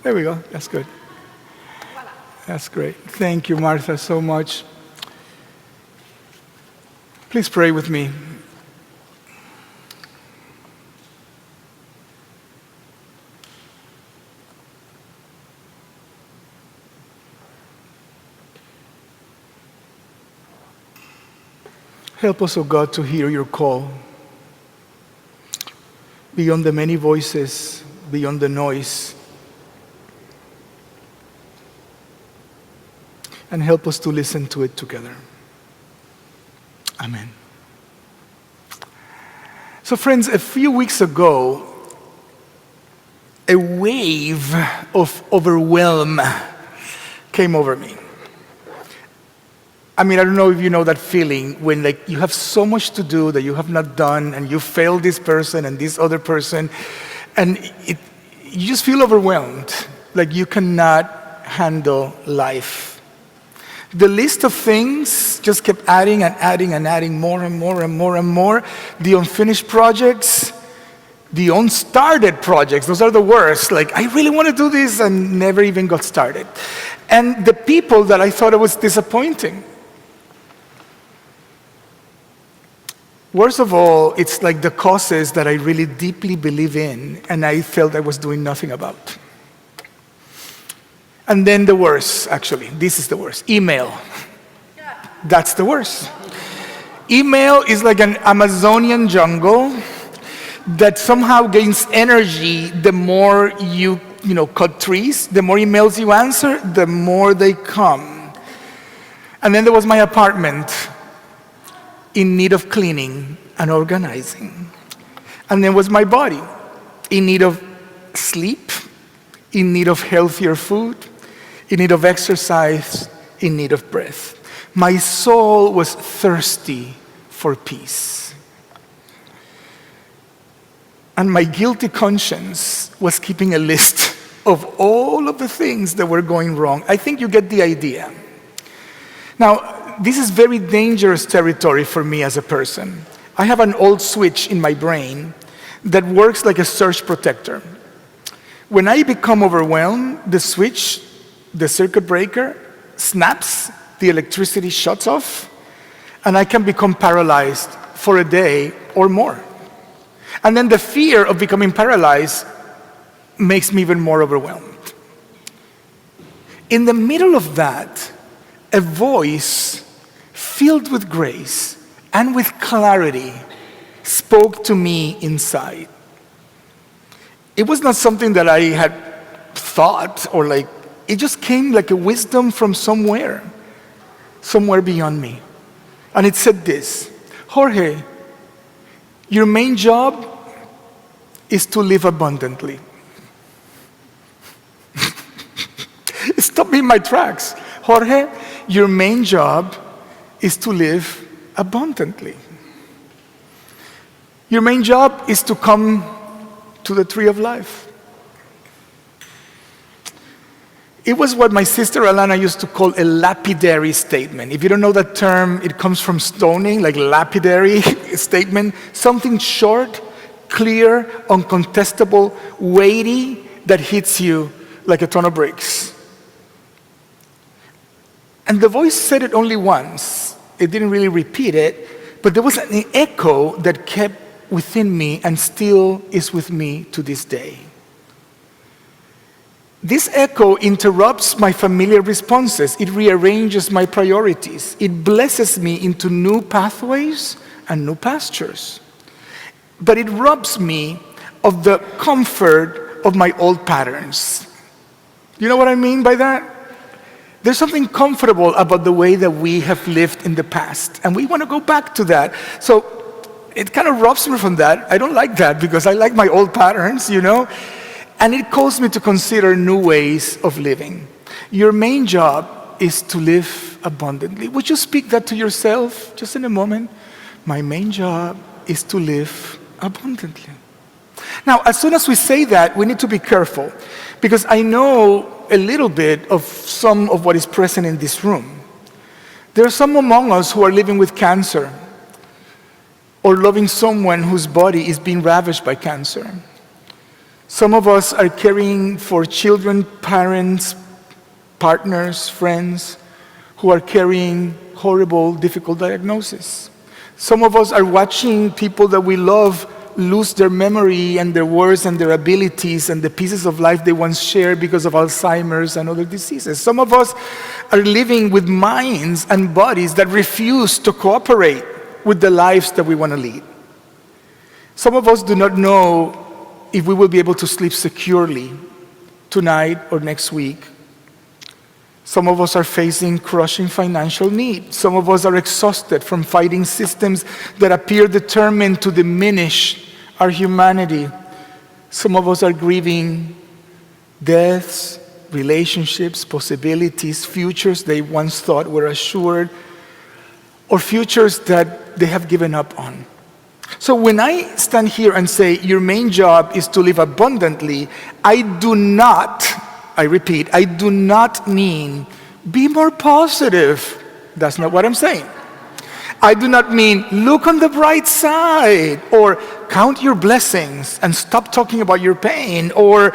There we go. That's good. That's great. Thank you, Martha, so much. Please pray with me. Help us, O God, to hear your call. Beyond the many voices, beyond the noise. And help us to listen to it together. Amen. So friends, a few weeks ago, a wave of overwhelm came over me. I mean, I don't know if you know that feeling when like you have so much to do that you have not done, and you failed this person and this other person, and you just feel overwhelmed, like you cannot handle life. The list of things just kept adding and adding and adding more and more and more and more. The unfinished projects, the unstarted projects, those are the worst. Like, I really want to do this and never even got started. And the people that I thought it was disappointing. Worst of all, it's like the causes that I really deeply believe in and I felt I was doing nothing about. And then the worst, actually, this is the worst, email. That's the worst. Email is like an Amazonian jungle that somehow gains energy the more you cut trees, the more emails you answer, the more they come. And then there was my apartment in need of cleaning and organizing. And then was my body in need of sleep, in need of healthier food, in need of exercise, in need of breath. My soul was thirsty for peace. And my guilty conscience was keeping a list of all of the things that were going wrong. I think you get the idea. Now, this is very dangerous territory for me as a person. I have an old switch in my brain that works like a surge protector. When I become overwhelmed, the switch, the circuit breaker, snaps, the electricity shuts off, and I can become paralyzed for a day or more. And then the fear of becoming paralyzed makes me even more overwhelmed. In the middle of that, a voice filled with grace and with clarity spoke to me inside. It was not something that I had thought or it just came like a wisdom from somewhere beyond me. And it said this: Jorge, your main job is to live abundantly. It stopped me in my tracks. Jorge, your main job is to live abundantly. Your main job is to come to the tree of life. It was what my sister Alana used to call a lapidary statement. If you don't know that term, it comes from stoning, like lapidary statement. Something short, clear, uncontestable, weighty, that hits you like a ton of bricks. And the voice said it only once. It didn't really repeat it, but there was an echo that kept within me and still is with me to this day. This echo interrupts my familiar responses. It rearranges my priorities. It blesses me into new pathways and new pastures. But it robs me of the comfort of my old patterns. You know what I mean by that? There's something comfortable about the way that we have lived in the past, and we want to go back to that. So it kind of robs me from that. I don't like that because I like my old patterns, And it calls me to consider new ways of living. Your main job is to live abundantly. Would you speak that to yourself just in a moment? My main job is to live abundantly. Now, as soon as we say that, we need to be careful, because I know a little bit of some of what is present in this room. There are some among us who are living with cancer or loving someone whose body is being ravaged by cancer. Some of us are caring for children, parents, partners, friends who are carrying horrible, difficult diagnoses. Some of us are watching people that we love lose their memory and their words and their abilities and the pieces of life they once shared because of Alzheimer's and other diseases. Some of us are living with minds and bodies that refuse to cooperate with the lives that we want to lead. Some of us do not know if we will be able to sleep securely tonight or next week. Some of us are facing crushing financial need. Some of us are exhausted from fighting systems that appear determined to diminish our humanity. Some of us are grieving deaths, relationships, possibilities, futures they once thought were assured, or futures that they have given up on. So when I stand here and say your main job is to live abundantly, I repeat, I do not mean be more positive. That's not what I'm saying. I do not mean look on the bright side, or count your blessings and stop talking about your pain, or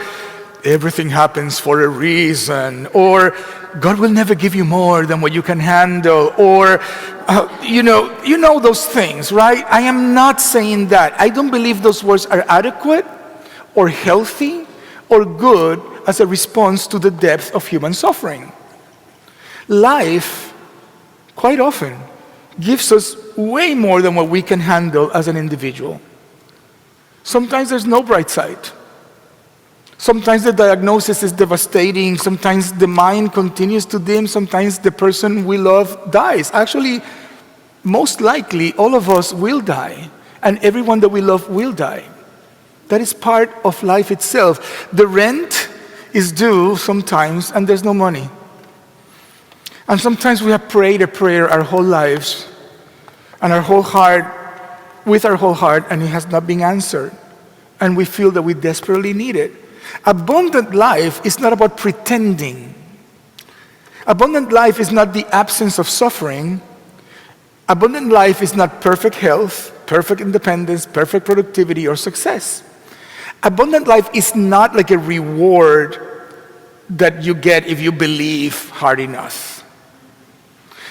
everything happens for a reason, or God will never give you more than what you can handle, or you know those things, right? I am not saying that. I don't believe those words are adequate or healthy or good as a response to the depth of human suffering. Life, quite often, gives us way more than what we can handle as an individual. Sometimes there's no bright side. Sometimes the diagnosis is devastating. Sometimes the mind continues to dim. Sometimes the person we love dies. Actually, most likely, all of us will die, and everyone that we love will die. That is part of life itself. The rent is due sometimes, and there's no money. And sometimes we have prayed a prayer our whole lives, and with our whole heart, and it has not been answered. And we feel that we desperately need it. Abundant life is not about pretending. Abundant life is not the absence of suffering. Abundant life is not perfect health, perfect independence, perfect productivity, or success. Abundant life is not like a reward that you get if you believe hard enough.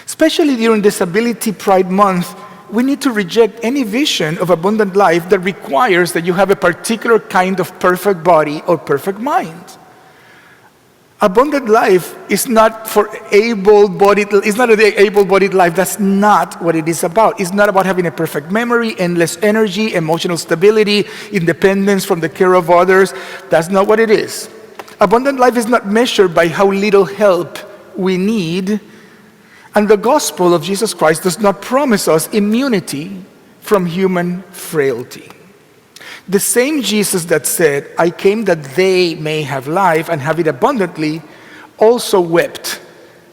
Especially during Disability Pride Month, we need to reject any vision of abundant life that requires that you have a particular kind of perfect body or perfect mind. Abundant life is not for it's not an able-bodied life. That's not what it is about. It's not about having a perfect memory, endless energy, emotional stability, independence from the care of others. That's not what it is. Abundant life is not measured by how little help we need. And the gospel of Jesus Christ does not promise us immunity from human frailty. The same Jesus that said, I came that they may have life and have it abundantly, also wept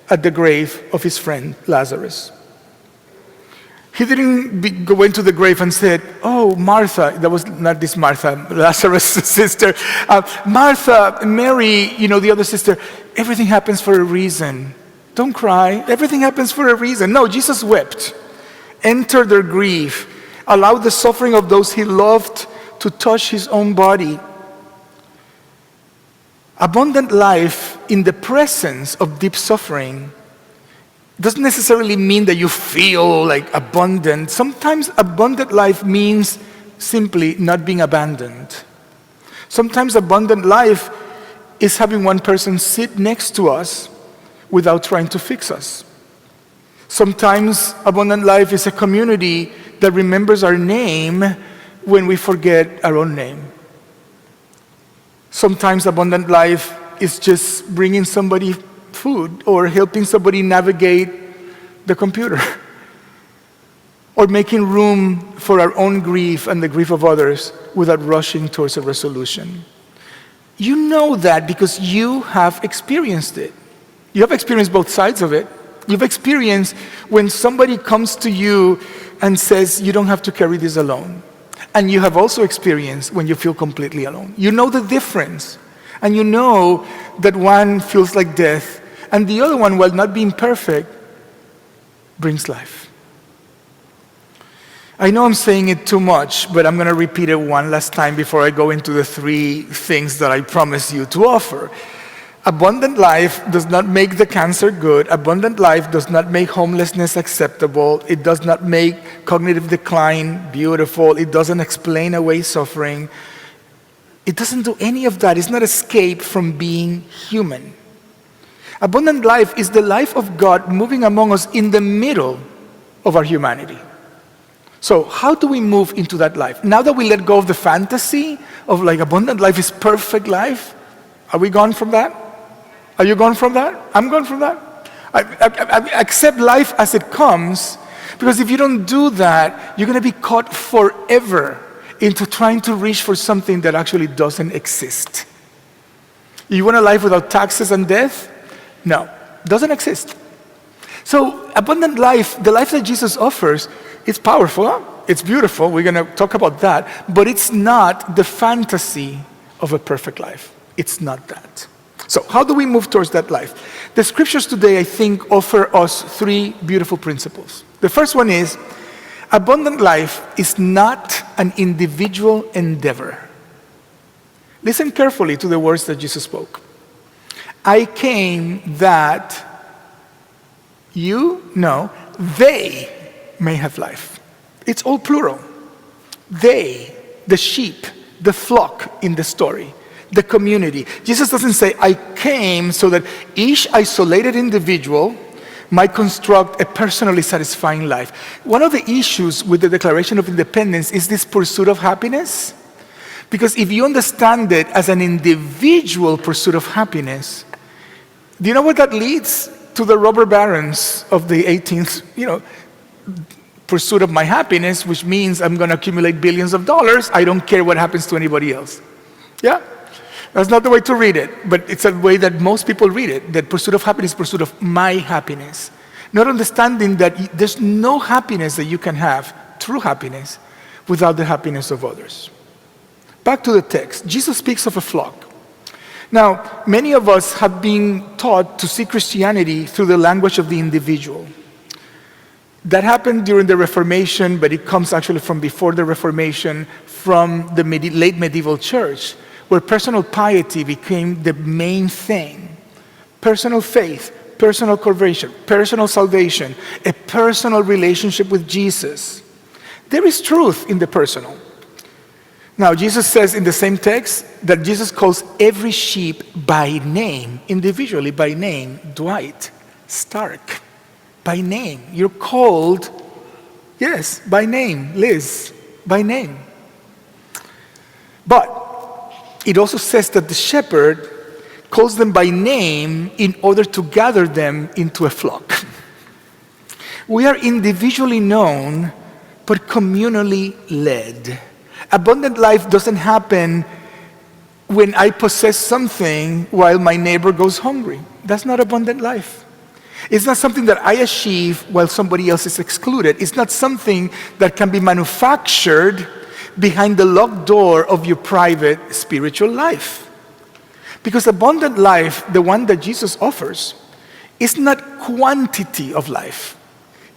at the grave of his friend Lazarus. He didn't go into the grave and said, oh, Martha, that was not this Martha, Lazarus' sister. Martha, Mary, the other sister, everything happens for a reason. Don't cry. Everything happens for a reason. No, Jesus wept, entered their grief, allowed the suffering of those he loved to touch his own body. Abundant life in the presence of deep suffering doesn't necessarily mean that you feel like abundant. Sometimes abundant life means simply not being abandoned. Sometimes abundant life is having one person sit next to us without trying to fix us. Sometimes abundant life is a community that remembers our name when we forget our own name. Sometimes abundant life is just bringing somebody food or helping somebody navigate the computer or making room for our own grief and the grief of others without rushing towards a resolution. You know that because you have experienced it. You have experienced both sides of it. You've experienced when somebody comes to you and says, you don't have to carry this alone. And you have also experienced when you feel completely alone. You know the difference. And you know that one feels like death, and the other one, while not being perfect, brings life. I know I'm saying it too much, but I'm going to repeat it one last time before I go into the 3 things that I promise you to offer. Abundant life does not make the cancer good. Abundant life does not make homelessness acceptable. It does not make cognitive decline beautiful. It doesn't explain away suffering. It doesn't do any of that. It's not escape from being human. Abundant life is the life of God moving among us in the middle of our humanity. So how do we move into that life? Now that we let go of the fantasy of like abundant life is perfect life, are we gone from that? Are you gone from that? I'm gone from that. I accept life as it comes, because if you don't do that, you're going to be caught forever into trying to reach for something that actually doesn't exist. You want a life without taxes and death? No, doesn't exist. So abundant life, the life that Jesus offers, it's powerful, huh? It's beautiful, we're going to talk about that, but it's not the fantasy of a perfect life. It's not that. So how do we move towards that life? The scriptures today, I think, offer us 3 beautiful principles. The first one is, abundant life is not an individual endeavor. Listen carefully to the words that Jesus spoke. I came that they may have life. It's all plural. They, the sheep, the flock in the story, the community. Jesus doesn't say, I came so that each isolated individual might construct a personally satisfying life. One of the issues with the Declaration of Independence is this pursuit of happiness. Because if you understand it as an individual pursuit of happiness, do you know what that leads? To the robber barons of the 18th, pursuit of my happiness, which means I'm going to accumulate billions of dollars. I don't care what happens to anybody else. Yeah? That's not the way to read it, but it's a way that most people read it, that pursuit of happiness, pursuit of my happiness. Not understanding that there's no happiness that you can have, true happiness, without the happiness of others. Back to the text. Jesus speaks of a flock. Now, many of us have been taught to see Christianity through the language of the individual. That happened during the Reformation, but it comes actually from before the Reformation, from the late medieval church, where personal piety became the main thing. Personal faith, personal conversion, personal salvation, a personal relationship with Jesus. There is truth in the personal. Now, Jesus says in the same text that Jesus calls every sheep by name, individually by name. Dwight, Stark, by name. You're called, yes, by name. Liz, by name. But it also says that the shepherd calls them by name in order to gather them into a flock. We are individually known, but communally led. Abundant life doesn't happen when I possess something while my neighbor goes hungry. That's not abundant life. It's not something that I achieve while somebody else is excluded. It's not something that can be manufactured behind the locked door of your private spiritual life. Because abundant life, the one that Jesus offers, is not quantity of life.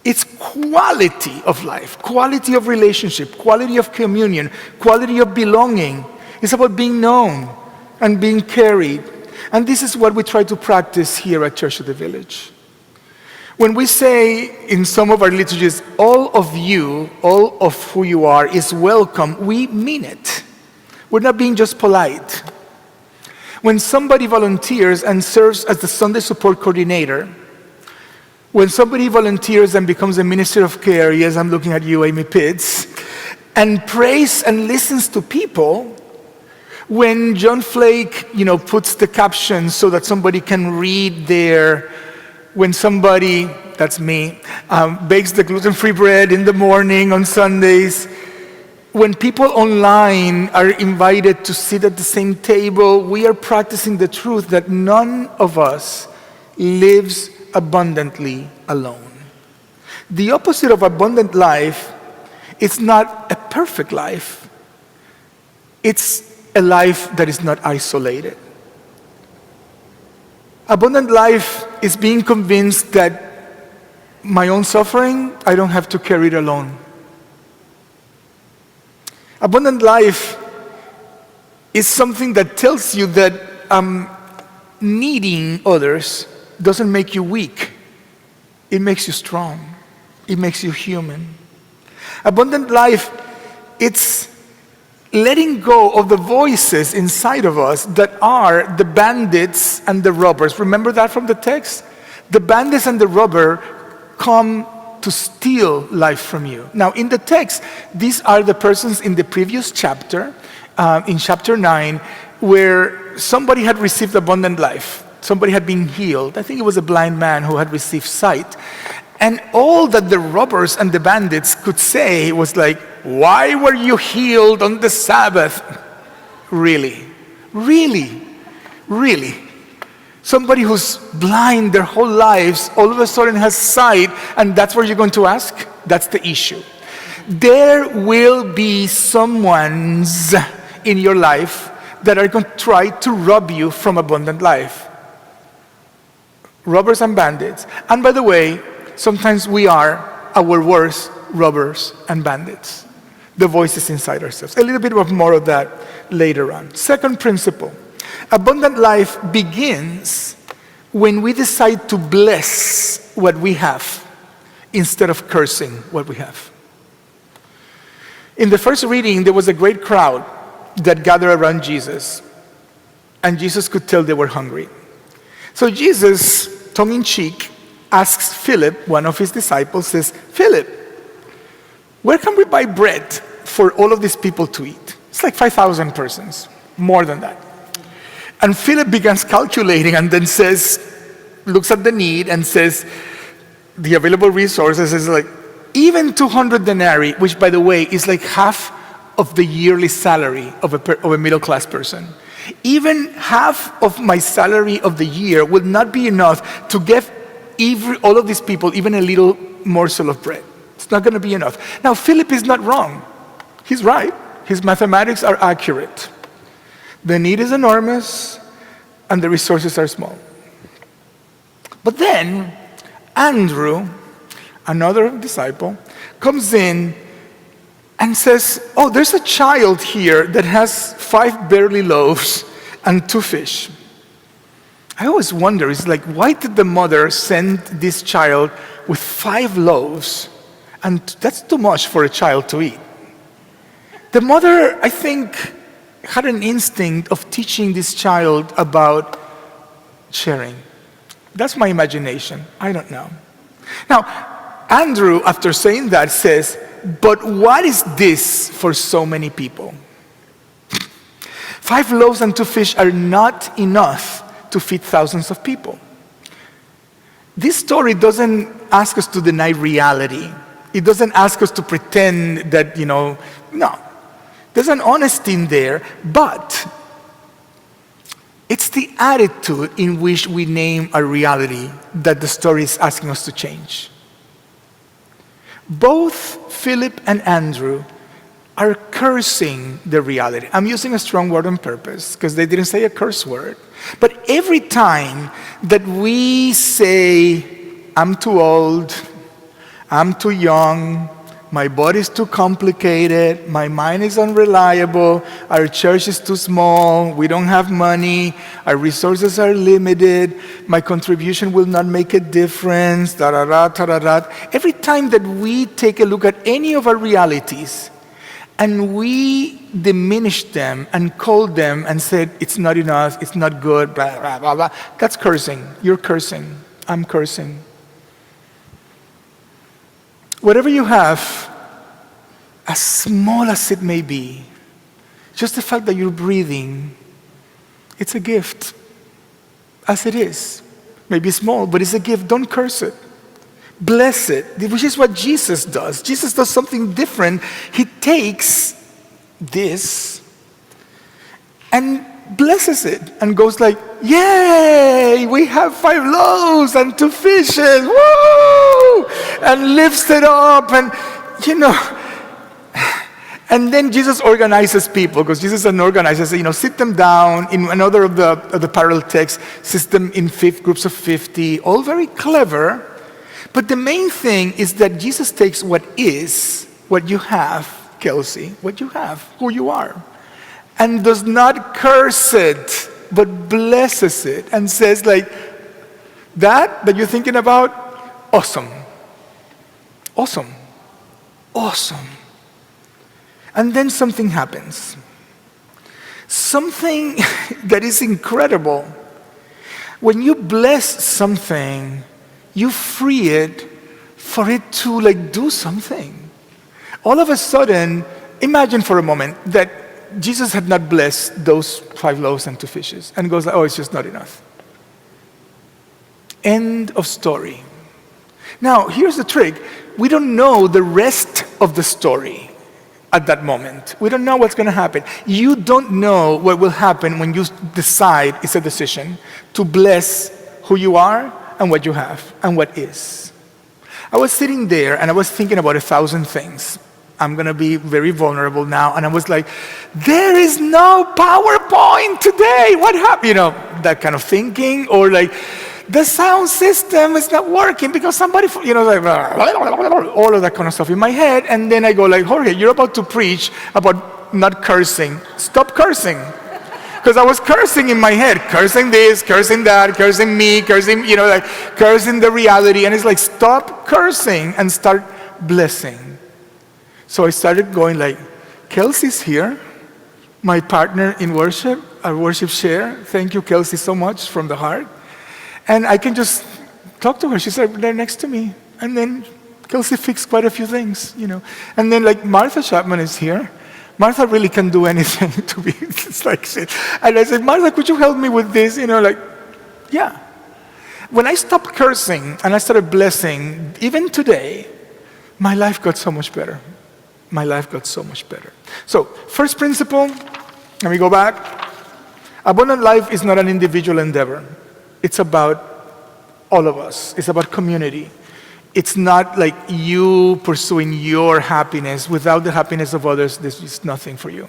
It's quality of life, quality of relationship, quality of communion, quality of belonging. It's about being known and being carried. And this is what we try to practice here at Church of the Village. When we say in some of our liturgies, all of you, all of who you are is welcome, we mean it. We're not being just polite. When somebody volunteers and serves as the Sunday support coordinator, when somebody volunteers and becomes a minister of care, yes, I'm looking at you, Amy Pitts, and prays and listens to people, when John Flake, puts the captions so that somebody can read there, when somebody, that's me, bakes the gluten-free bread in the morning on Sundays, when people online are invited to sit at the same table, we are practicing the truth that none of us lives abundantly alone. The opposite of abundant life is not a perfect life. It's a life that is not isolated. Abundant life is being convinced that my own suffering, I don't have to carry it alone. Abundant life is something that tells you that needing others doesn't make you weak. It makes you strong. It makes you human. Abundant life, it's letting go of the voices inside of us that are the bandits and the robbers. Remember that from the text? The bandits and the robber come to steal life from you. Now, in the text, these are the persons in the previous chapter, in chapter 9, where somebody had received abundant life. Somebody had been healed. I think it was a blind man who had received sight. And all that the robbers and the bandits could say was like, why were you healed on the Sabbath? Really? Really? Really? Somebody who's blind their whole lives all of a sudden has sight, and that's what you're going to ask? That's the issue. There will be someone's in your life that are going to try to rob you from abundant life. Robbers and bandits. And by the way, sometimes we are our worst robbers and bandits. The voices inside ourselves. A little bit more of that later on. Second principle. Abundant life begins when we decide to bless what we have instead of cursing what we have. In the first reading, there was a great crowd that gathered around Jesus. And Jesus could tell they were hungry. So Jesus, tongue-in-cheek, asks Philip, one of his disciples, says, Philip, where can we buy bread for all of these people to eat? It's like 5,000 persons, more than that. And Philip begins calculating and then looks at the need and says, the available resources is like, even 200 denarii, which by the way is like half of the yearly salary of a middle-class person. Even half of my salary of the year will not be enough to give all of these people even a little morsel of bread. It's not going to be enough. Now, Philip is not wrong. He's right. His mathematics are accurate. The need is enormous, and the resources are small. But then, Andrew, another disciple, comes in and says, oh, there's a child here that has 5 barley loaves and 2 fish. I always wonder, it's like, why did the mother send this child with 5 loaves? And that's too much for a child to eat. The mother, I think, had an instinct of teaching this child about sharing. That's my imagination. I don't know. Now, Andrew, after saying that, says, but what is this for so many people? 5 loaves and 2 fish are not enough to feed thousands of people. This story doesn't ask us to deny reality. It doesn't ask us to pretend that, no. There's an honesty in there, but it's the attitude in which we name our reality that the story is asking us to change. Both Philip and Andrew are cursing the reality. I'm using a strong word on purpose because they didn't say a curse word. But every time that we say, I'm too old, I'm too young, my body's too complicated, my mind is unreliable, our church is too small, we don't have money, our resources are limited, my contribution will not make a difference, da-da-da, da-da-da. Every time that we take a look at any of our realities and we diminish them and call them and said, it's not enough, it's not good, blah, blah, blah, blah, that's cursing. You're cursing. I'm cursing. Whatever you have, as small as it may be, just the fact that you're breathing, it's a gift, as it is. Maybe small, but it's a gift. Don't curse it. Bless it, which is what Jesus does. Jesus does something different. He takes this and blesses it and goes like, yay, we have 5 loaves and 2 fishes, woo! And lifts it up and, and then Jesus organizes people, because Jesus is an organizer, sit them down. In another of the parallel texts, sits them in groups of 50, all very clever. But the main thing is that Jesus takes what you have, Kelsey, what you have, who you are, and does not curse it, but blesses it and says like, that you're thinking about, awesome, awesome, awesome. And then something happens. Something that is incredible. When you bless something, you free it for it to like do something. All of a sudden, imagine for a moment that Jesus had not blessed those 5 loaves and 2 fishes and goes, oh, it's just not enough. End of story. Now, here's the trick. We don't know the rest of the story at that moment. We don't know what's going to happen. You don't know what will happen when you decide, it's a decision, to bless who you are and what you have and what is. I was sitting there and I was thinking about 1,000 things. I'm going to be very vulnerable now. And I was like, there is no PowerPoint today. What happened? You know, that kind of thinking. Or like, the sound system is not working because somebody, you know, like, all of that kind of stuff in my head. And then I go like, Jorge, you're about to preach about not cursing. Stop cursing. Because I was cursing in my head, cursing this, cursing that, cursing me, cursing, you know, like cursing the reality. And it's like, stop cursing and start blessing. So I started going like, Kelsey's here, my partner in worship, our worship share. Thank you, Kelsey, so much from the heart. And I can just talk to her. She's right there next to me. And then Kelsey fixed quite a few things, you know. And then like Martha Chapman is here. Martha really can do anything to be, it's like, and I said, Martha, could you help me with this? You know, like, yeah. When I stopped cursing and I started blessing, even today, my life got so much better. My life got so much better. So, first principle, let me go back. Abundant life is not an individual endeavor. It's about all of us. It's about community. It's not like you pursuing your happiness. Without the happiness of others, this is nothing for you.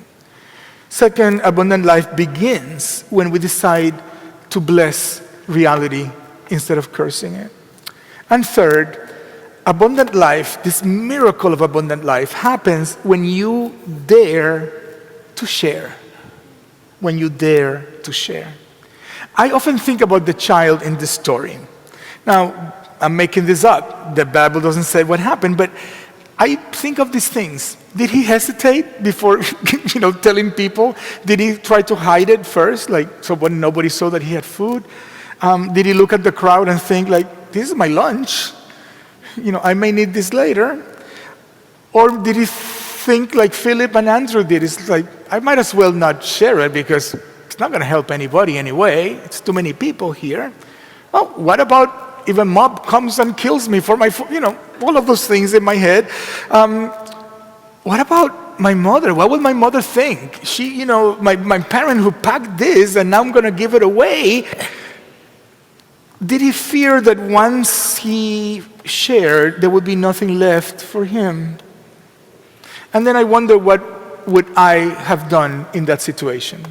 Second, abundant life begins when we decide to bless reality instead of cursing it. And third, abundant life, this miracle of abundant life, happens when you dare to share. When you dare to share. I often think about the child in this story. Now, I'm making this up. The Bible doesn't say what happened, but I think of these things. Did he hesitate before, telling people? Did he try to hide it first, so when nobody saw that he had food? Did he look at the crowd and think, this is my lunch? I may need this later. Or did he think like Philip and Andrew did? It's like, I might as well not share it because it's not going to help anybody anyway. It's too many people here. Oh, what about if a mob comes and kills me for my food? All of those things in my head. What about my mother? What will my mother think? She, my parent who packed this and now I'm going to give it away. Did he fear that once he shared, there would be nothing left for him? And then I wonder, what would I have done in that situation?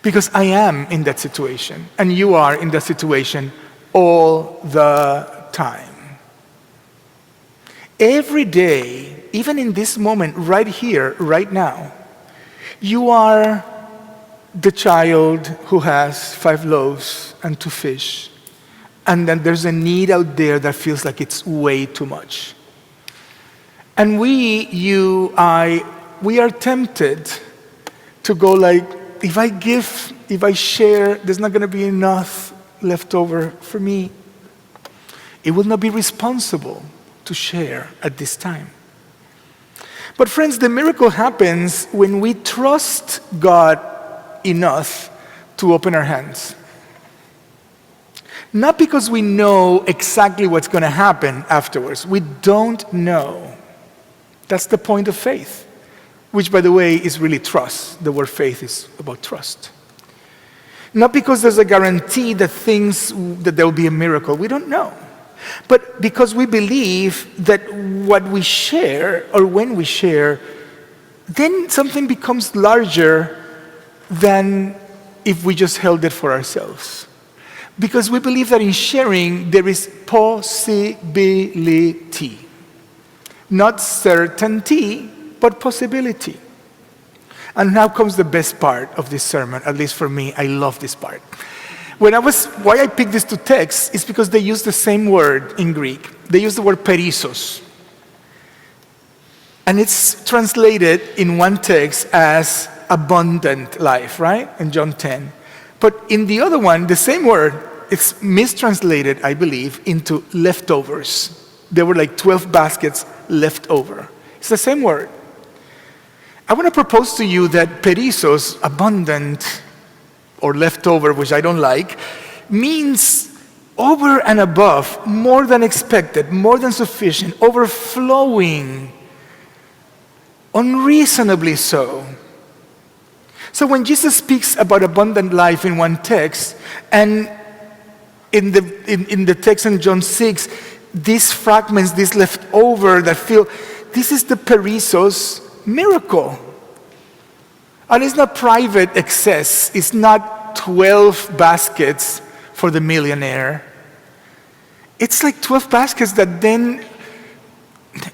Because I am in that situation, and you are in that situation all the time. Every day, even in this moment, right here, right now, you are the child who has 5 loaves and 2 fish. And then there's a need out there that feels like it's way too much. And we are tempted to go like, if I give, if I share, there's not going to be enough left over for me. It will not be responsible to share at this time. But friends, the miracle happens when we trust God enough to open our hands. Not because we know exactly what's going to happen afterwards. We don't know. That's the point of faith, which, by the way, is really trust. The word faith is about trust. Not because there's a guarantee that there will be a miracle. We don't know. But because we believe that what we share, or when we share, then something becomes larger than if we just held it for ourselves. Because we believe that in sharing, there is possibility. Not certainty, but possibility. And now comes the best part of this sermon, at least for me. I love this part. Why I picked these two texts is because they use the same word in Greek. They use the word perissos. And it's translated in one text as abundant life, right? In John 10. But in the other one, the same word, it's mistranslated, I believe, into leftovers. There were like 12 baskets left over. It's the same word. I want to propose to you that perissos, abundant or leftover, which I don't like, means over and above, more than expected, more than sufficient, overflowing, unreasonably so. So when Jesus speaks about abundant life in one text, and in the text in John 6, these fragments, these leftover that feel, this is the perissos miracle. And it's not private excess. It's not 12 baskets for the millionaire. It's like 12 baskets that then,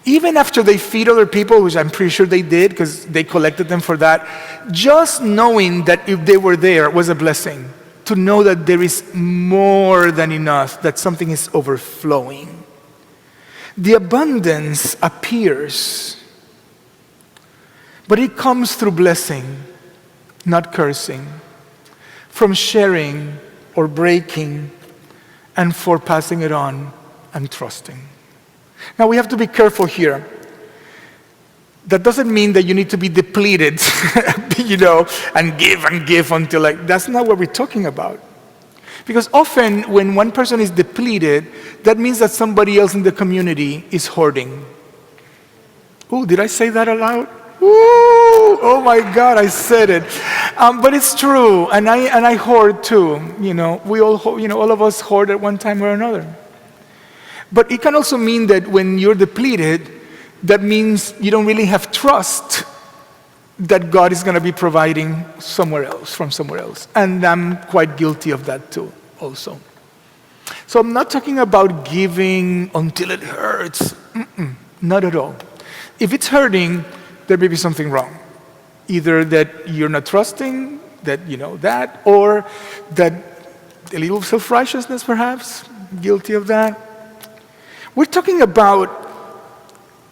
even after they feed other people, which I'm pretty sure they did because they collected them for that, just knowing that if they were there was a blessing. To know that there is more than enough, that something is overflowing. The abundance appears, but it comes through blessing, not cursing, from sharing or breaking, and for passing it on and trusting. Now we have to be careful here. That doesn't mean that you need to be depleted, and give until that's not what we're talking about. Because often when one person is depleted, that means that somebody else in the community is hoarding. Ooh, did I say that aloud? Ooh, oh my God, I said it. But it's true, and I hoard too. We all, all of us hoard at one time or another. But it can also mean that when you're depleted, that means you don't really have trust that God is going to be providing from somewhere else. And I'm quite guilty of that too, also. So I'm not talking about giving until it hurts. Not at all. If it's hurting, there may be something wrong. Either that you're not trusting, that, or that a little self-righteousness perhaps, guilty of that. We're talking about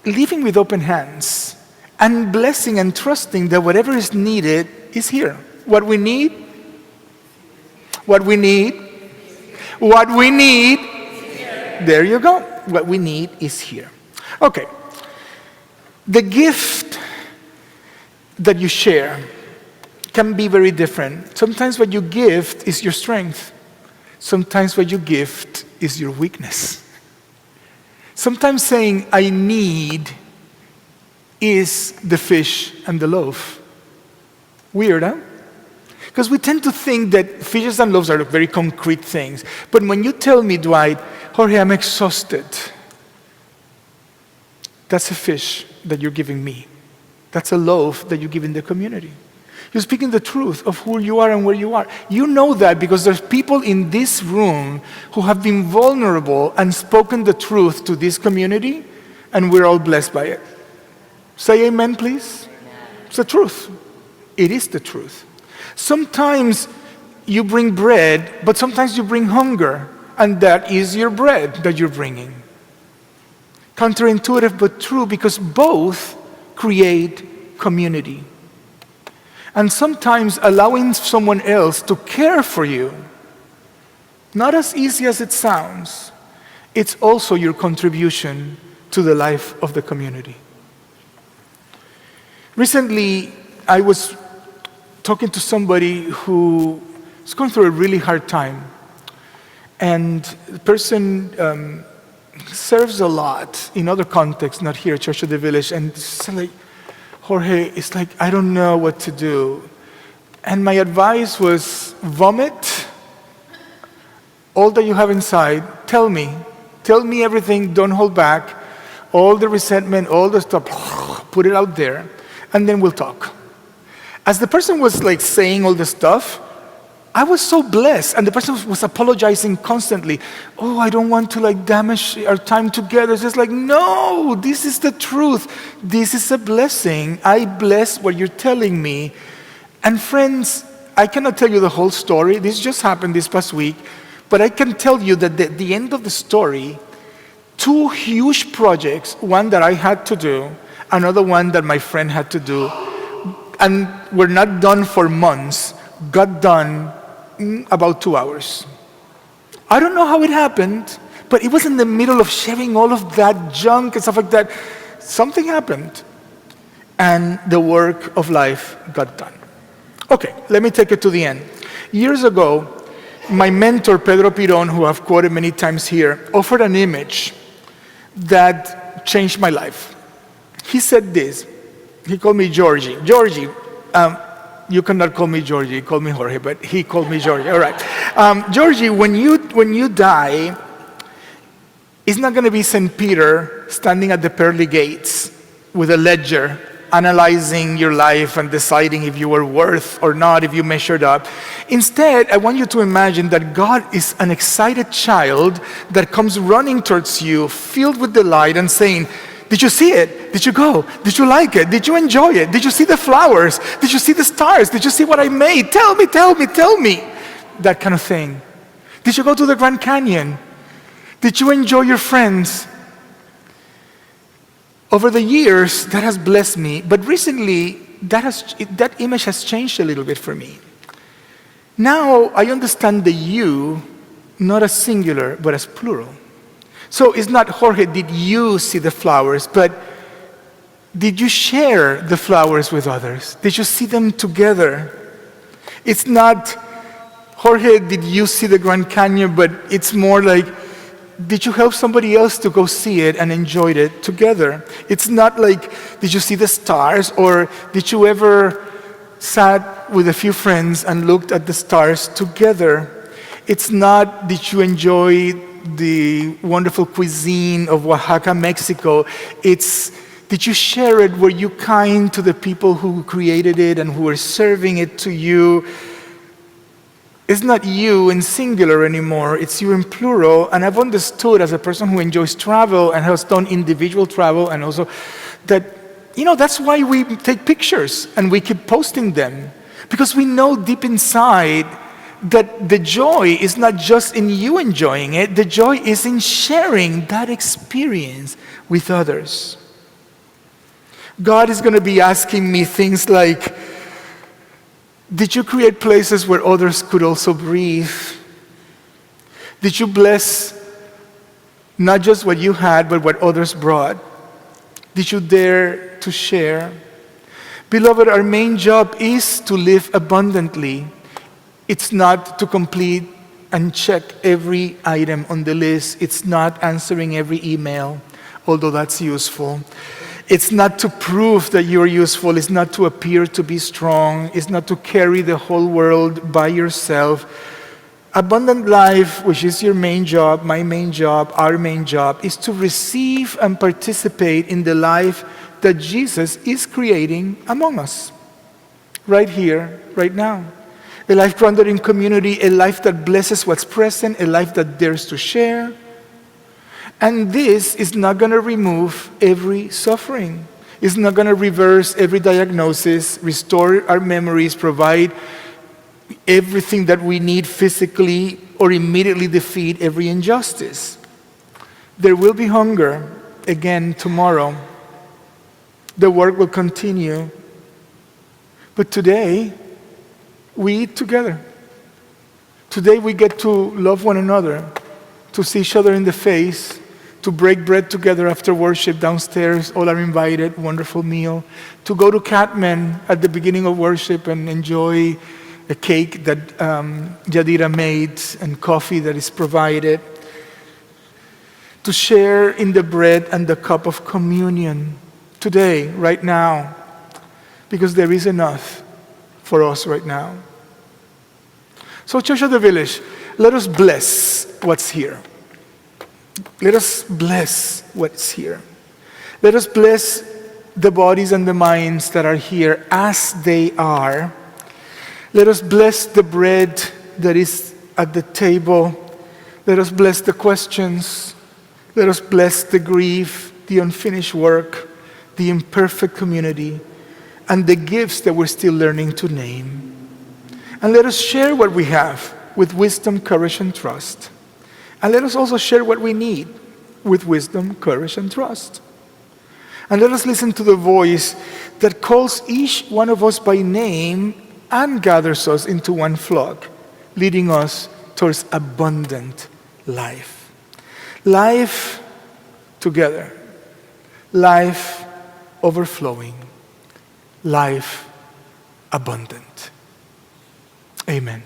living with open hands and blessing and trusting that whatever is needed is here. What we need, there you go. What we need is here. Okay. The gift that you share can be very different. Sometimes what you gift is your strength. Sometimes what you gift is your weakness. Sometimes saying, I need, is the fish and the loaf. Weird, huh? Because we tend to think that fishes and loaves are very concrete things. But when you tell me, Dwight, Jorge, I'm exhausted, that's a fish that you're giving me. That's a loaf that you give in the community. You're speaking the truth of who you are and where you are. You know that because there's people in this room who have been vulnerable and spoken the truth to this community, and we're all blessed by it. Say amen, please. It's the truth. It is the truth. Sometimes you bring bread, but sometimes you bring hunger, and that is your bread that you're bringing. Counterintuitive but true, because both create community. And sometimes allowing someone else to care for you, not as easy as it sounds, it's also your contribution to the life of the community. Recently, I was talking to somebody who was going through a really hard time. And the person serves a lot in other contexts, not here, Church of the Village, and it's like, Jorge, it's like, I don't know what to do. And my advice was, vomit all that you have inside. Tell me everything, don't hold back. All the resentment, all the stuff, put it out there, and then we'll talk. As the person was saying all this stuff, I was so blessed, and the person was apologizing constantly. Oh, I don't want to damage our time together. It's just no, this is the truth. This is a blessing. I bless what you're telling me. And friends, I cannot tell you the whole story. This just happened this past week. But I can tell you that at the end of the story, 2 huge projects, one that I had to do, another one that my friend had to do, and were not done for months, got done in about 2 hours. I don't know how it happened, but it was in the middle of sharing all of that junk and stuff like that. Something happened, and the work of life got done. Okay, let me take it to the end. Years ago, my mentor, Pedro Pirón, who I've quoted many times here, offered an image that changed my life. He said this. He called me Jorge. Jorge, you cannot call me Jorge, call me Jorge, but he called me Jorge. All right. Jorge, when you die, it's not going to be St. Peter standing at the pearly gates with a ledger, analyzing your life and deciding if you were worth or not, if you measured up. Instead, I want you to imagine that God is an excited child that comes running towards you, filled with delight and saying, did you see it? Did you go? Did you like it? Did you enjoy it? Did you see the flowers? Did you see the stars? Did you see what I made? Tell me, tell me, tell me. That kind of thing. Did you go to the Grand Canyon? Did you enjoy your friends? Over the years, that has blessed me, but recently, that image has changed a little bit for me. Now, I understand the you, not as singular, but as plural. So it's not, Jorge, did you see the flowers, but did you share the flowers with others? Did you see them together? It's not, Jorge, did you see the Grand Canyon, but it's more like, did you help somebody else to go see it and enjoyed it together? It's not like, did you see the stars, or did you ever sat with a few friends and looked at the stars together? It's not, did you enjoy the wonderful cuisine of Oaxaca, Mexico? It's, did you share it? Were you kind to the people who created it and who were serving it to you? It's not you in singular anymore, it's you in plural. And I've understood as a person who enjoys travel and has done individual travel, and also that, that's why we take pictures and we keep posting them. Because we know deep inside that the joy is not just in you enjoying it, the joy is in sharing that experience with others. God is going to be asking me things like, did you create places where others could also breathe? Did you bless not just what you had, but what others brought? Did you dare to share? Beloved, our main job is to live abundantly. It's not to complete and check every item on the list. It's not answering every email, although that's useful. It's not to prove that you're useful. It's not to appear to be strong. It's not to carry the whole world by yourself. Abundant life, which is your main job, my main job, our main job, is to receive and participate in the life that Jesus is creating among us. Right here, right now. A life grounded in community, a life that blesses what's present, a life that dares to share. And this is not going to remove every suffering. It's not going to reverse every diagnosis, restore our memories, provide everything that we need physically, or immediately defeat every injustice. There will be hunger again tomorrow. The work will continue. But today, we eat together. Today we get to love one another, to see each other in the face, to break bread together after worship downstairs. All are invited, wonderful meal. To go to Catman at the beginning of worship and enjoy a cake that Yadira made and coffee that is provided. To share in the bread and the cup of communion today, right now, because there is enough for us right now. So, Church of the Village, let us bless what's here. Let us bless what's here. Let us bless the bodies and the minds that are here as they are. Let us bless the bread that is at the table. Let us bless the questions. Let us bless the grief, the unfinished work, the imperfect community, and the gifts that we're still learning to name. And let us share what we have with wisdom, courage, and trust. And let us also share what we need with wisdom, courage, and trust. And let us listen to the voice that calls each one of us by name and gathers us into one flock, leading us towards abundant life. Life together. Life overflowing. Life abundant. Amen.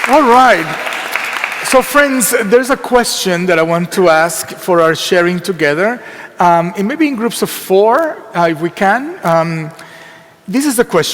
All right. So friends, there's a question that I want to ask for our sharing together. And maybe in groups of 4, if we can. This is the question.